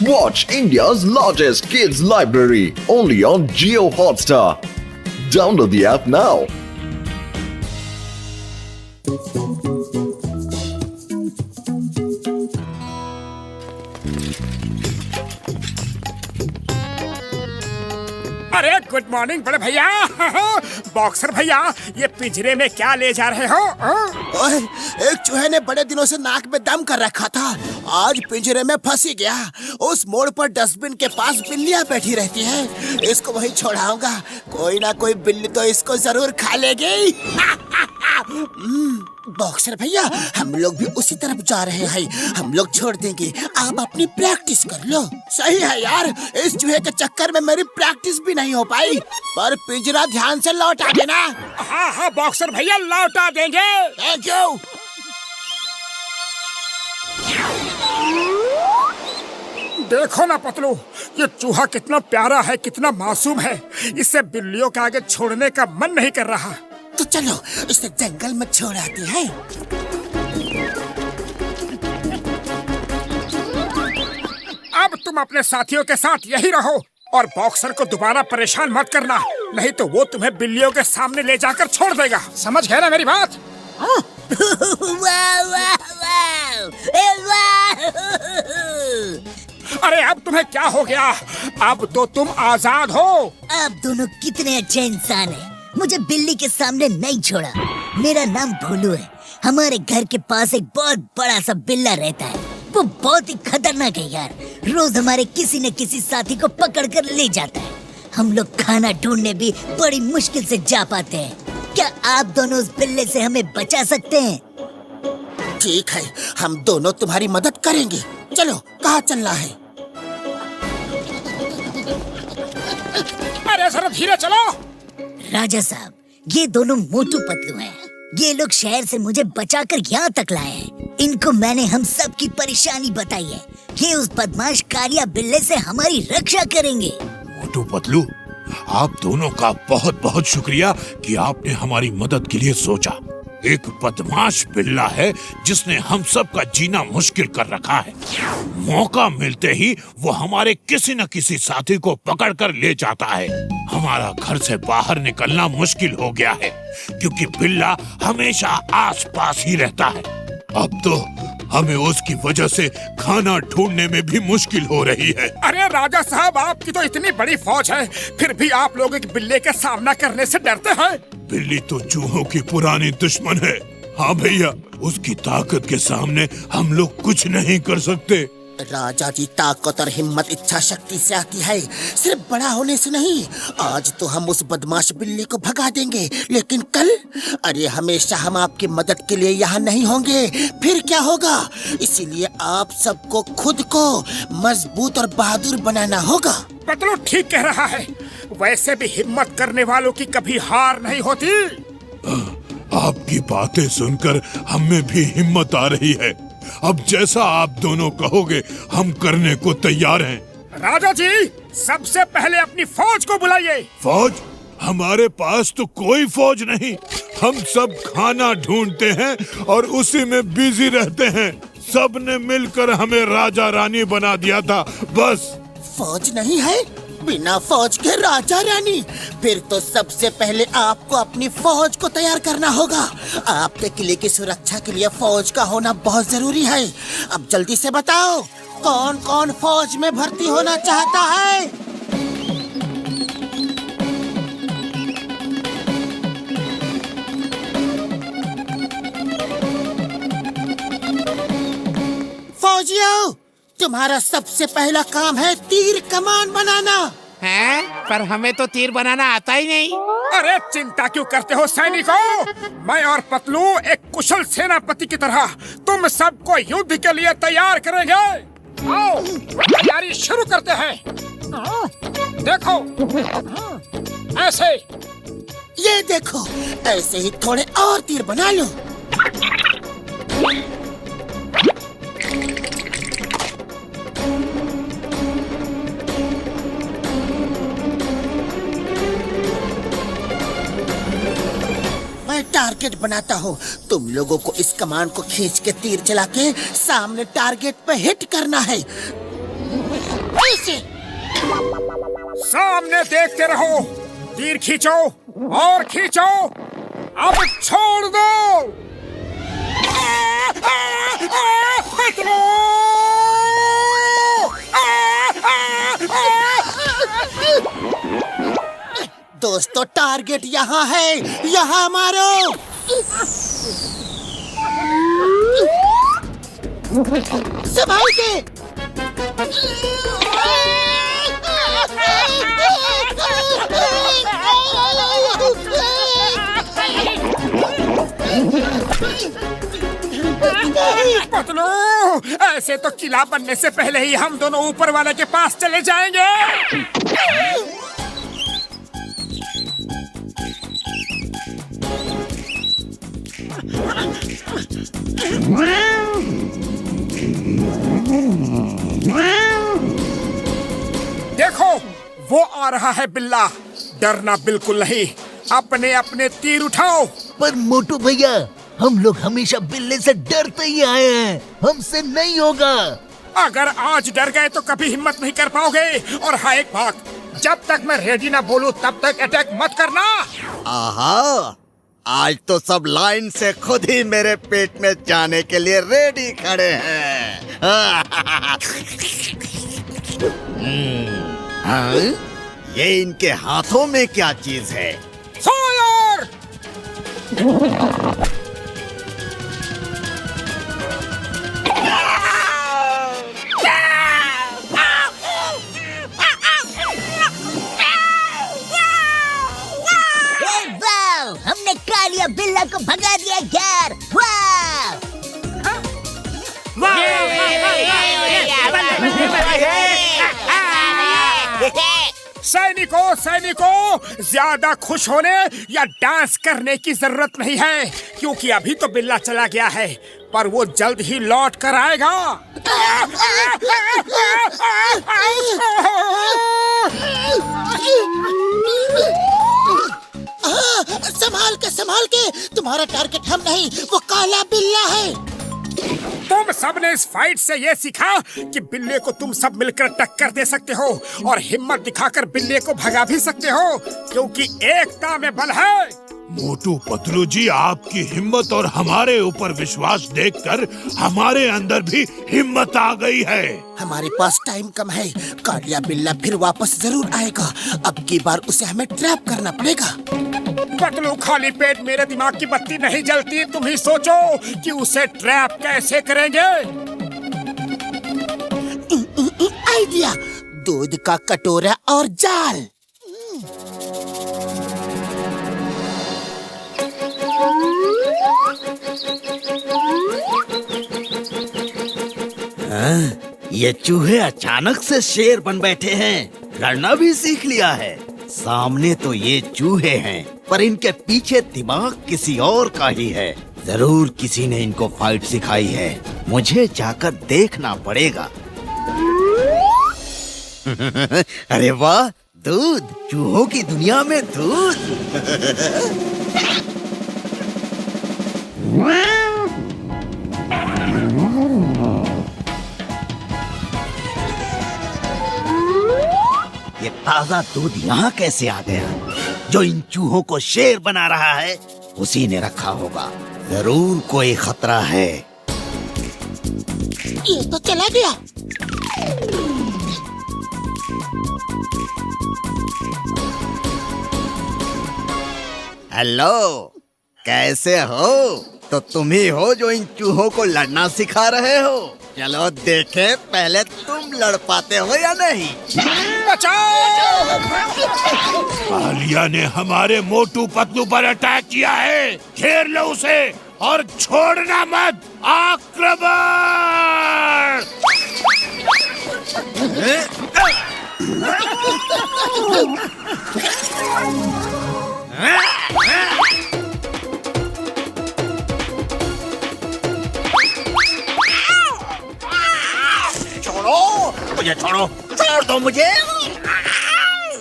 Watch India's largest kids library only on Jio Hotstar. Download the app now. अरे good morning बड़े भैया। Boxer भैया, ये पिंजरे में क्या ले जा रहे हो? ओए, एक चूहे ने बड़े दिनों से नाक में दम कर रखा था, आज पिंजरे में फंस ही गया। उस मोड़ पर डस्टबिन के पास बिल्लियां बैठी रहती हैं। इसको वहीं छोड़ाऊंगा, कोई ना कोई बिल्ली तो इसको जरूर खा लेगी। बॉक्सर भैया, हम लोग भी उसी तरफ जा रहे हैं। हम लोग छोड़ देंगे, आप अपनी प्रैक्टिस कर लो। सही है यार, इस चूहे के चक्कर में मेरी प्रैक्टिस भी नहीं हो पाई। पर पिंजरा ध्यान से लौटा देना। हाँ हाँ बॉक्सर भैया, लौटा देंगे। Thank you. देखो ना पतलू, ये चूहा कितना प्यारा है, कितना मासूम है। इसे बिल्लियों के आगे छोड़ने का मन नहीं कर रहा। तो चलो इसे जंगल में छोड़ आते हैं। अब तुम अपने साथियों के साथ यही रहो और बॉक्सर को दोबारा परेशान मत करना, नहीं तो वो तुम्हें बिल्लियों के सामने ले जाकर छोड़ देगा। समझ गए ना मेरी बात? वाह वाह वाह, वाह। अरे अब तुम्हें क्या हो गया? अब तो तुम आजाद हो। आप दोनों कितने अच्छे इंसान हैं। मुझे बिल्ली के सामने नहीं छोड़ा। मेरा नाम भोलू है। हमारे घर के पास एक बहुत बड़ा सा बिल्ला रहता है। वो बहुत ही खतरनाक है यार। रोज हमारे किसी न किसी साथी को पकड़ कर ले जाता है। हम लोग खाना ढूंढने भी बड़ी मुश्किल से जा पाते हैं। क्या आप दोनों उस बिल्ले से हमें बचा सकते हैं? ठीक है, हम दोनों तुम्हारी मदद करेंगे। चलो, कहाँ चलना है? अरे जरा धीरे चलो। राजा साहब, ये दोनों मोटू पतलू हैं। ये लोग शहर से मुझे बचाकर यहाँ तक लाए हैं। इनको मैंने हम सब की परेशानी बताई है। ये उस बदमाश कालिया बिल्ले से हमारी रक्षा करेंगे। मोटू पतलू, आप दोनों का बहुत बहुत शुक्रिया कि आपने हमारी मदद के लिए सोचा। एक बदमाश बिल्ला है जिसने हम सब का जीना मुश्किल कर रखा है। मौका मिलते ही वो हमारे किसी न किसी साथी को पकड़ कर ले जाता है। हमारा घर से बाहर निकलना मुश्किल हो गया है क्योंकि बिल्ला हमेशा आसपास ही रहता है। अब तो हमें उसकी वजह से खाना ढूंढने में भी मुश्किल हो रही है। अरे राजा साहब, आपकी तो इतनी बड़ी फौज है, फिर भी आप लोग एक बिल्ले का सामना करने से डरते हैं। बिल्ली तो चूहों की पुरानी दुश्मन है। हाँ भैया, उसकी ताकत के सामने हम लोग कुछ नहीं कर सकते। राजा जी, ताकत और हिम्मत इच्छा शक्ति से आती है, सिर्फ बड़ा होने से नहीं। आज तो हम उस बदमाश बिल्ली को भगा देंगे, लेकिन कल? अरे हमेशा हम आपकी मदद के लिए यहाँ नहीं होंगे, फिर क्या होगा? इसीलिए आप सबको खुद को मजबूत और बहादुर बनाना होगा। पतलू ठीक कह रहा है। वैसे भी हिम्मत करने वालों की कभी हार नहीं होती। आपकी बातें सुनकर हमें भी हिम्मत आ रही है। अब जैसा आप दोनों कहोगे हम करने को तैयार हैं। राजा जी, सबसे पहले अपनी फौज को बुलाइए। फौज? हमारे पास तो कोई फौज नहीं। हम सब खाना ढूंढते हैं और उसी में बिजी रहते हैं। सब ने मिलकर हमें राजा रानी बना दिया था, बस। फौज नहीं है? बिना फौज के राजा रानी? फिर तो सबसे पहले आपको अपनी फौज को तैयार करना होगा। आपके किले की सुरक्षा के लिए फौज का होना बहुत जरूरी है। अब जल्दी से बताओ, कौन कौन फौज में भर्ती होना चाहता है? फौजियों, तुम्हारा सबसे पहला काम है तीर कमान बनाना। हैं? पर हमें तो तीर बनाना आता ही नहीं। अरे चिंता क्यों करते हो सैनिकों? मैं और पतलू एक कुशल सेनापति की तरह तुम सबको युद्ध के लिए तैयार करेंगे। आओ, तैयारी शुरू करते हैं। देखो, ऐसे। ये देखो, ऐसे ही थोड़े और तीर बना लो। मैं टारगेट बनाता हूँ, तुम लोगों को इस कमान को खींच के तीर चला के सामने टारगेट पे हिट करना है। कैसे? सामने देखते रहो, तीर खींचो और खींचो, अब छोड़ दो। पतलू! दोस्तों टारगेट यहाँ है, यहाँ मारो। संभाल के। पतलू, ऐसे तो किला बनने से पहले ही हम दोनों ऊपर वाले के पास चले जाएंगे। देखो, वो आ रहा है बिल्ला। डरना बिल्कुल नहीं, अपने अपने तीर उठाओ। पर मोटू भैया, हम लोग हमेशा बिल्ले से डरते ही आए हैं, हमसे नहीं होगा। अगर आज डर गए तो कभी हिम्मत नहीं कर पाओगे। और हाँ, एक बात, जब तक मैं रेडी ना बोलूं तब तक अटैक मत करना। आहा, आज तो सब लाइन से खुद ही मेरे पेट में जाने के लिए रेडी खड़े हैं। हाँ? ये इनके हाथों में क्या चीज है? फायर! वाह! हमने कालिया बिल्ला को भगा दिया यार। वाह! सैनिकों, सैनिकों, ज्यादा खुश होने या डांस करने की जरूरत नहीं है, क्योंकि अभी तो बिल्ला चला गया है, पर वो जल्द ही लौट कर आएगा। संभाल के, तुम्हारा टारगेट हम नहीं, वो काला बिल्ला है। तुम सबने इस फाइट से ये सीखा कि बिल्ले को तुम सब मिलकर टक्कर दे सकते हो और हिम्मत दिखाकर बिल्ले को भगा भी सकते हो, क्योंकि एकता में बल है। मोटू पतलू जी, आपकी हिम्मत और हमारे ऊपर विश्वास देखकर हमारे अंदर भी हिम्मत आ गई है। हमारे पास टाइम कम है, कालिया बिल्ला फिर वापस जरूर आएगा। अब की बार उसे हमें ट्रैप करना पड़ेगा। पतलू, खाली पेट मेरे दिमाग की बत्ती नहीं जलती। तुम ही सोचो कि उसे ट्रैप कैसे करेंगे। आइडिया, दूध का कटोरा और जाल। ये चूहे अचानक से शेर बन बैठे हैं, लड़ना भी सीख लिया है। सामने तो ये चूहे हैं, पर इनके पीछे दिमाग किसी और का ही है। जरूर किसी ने इनको फाइट सिखाई है, मुझे जाकर देखना पड़ेगा। अरे वाह, दूध! चूहों की दुनिया में दूध! ये ताजा दूध यहाँ कैसे आ गया? जो इन चूहों को शेर बना रहा है, उसी ने रखा होगा। जरूर कोई खतरा है। ये तो चला गया। हेलो, कैसे हो? तो तुम ही हो जो इन चूहों को लड़ना सिखा रहे हो। चलो देखें पहले तुम लड़ पाते हो या नहीं। बचाओ! कालिया ने हमारे मोटू पतलू पर अटैक किया है। घेर लो उसे और छोड़ना मत। आक्रमण! मुझे छोड़ो, छोड़ दो मुझे।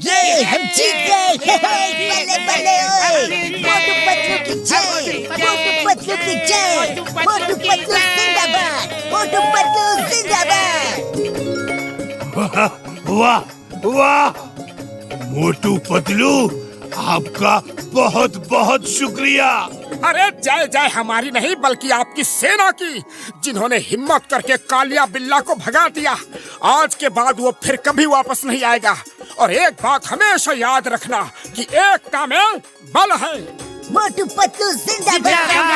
ये हम जीत गए। बल्ले बल्ले ओए! मोटू पतलू की जय! मोटू पतलू की जय! मोटू पतलू जिंदाबाद! मोटू पतलू जिंदाबाद! वाह वाह मोटू पतलू, आपका बहुत बहुत शुक्रिया। अरे जय जय हमारी नहीं बल्कि आपकी सेना की, जिन्होंने हिम्मत करके कालिया बिल्ला को भगा दिया। आज के बाद वो फिर कभी वापस नहीं आएगा। और एक बात हमेशा याद रखना कि एकता में बल है। मोटू पतलू जिंदाबाद।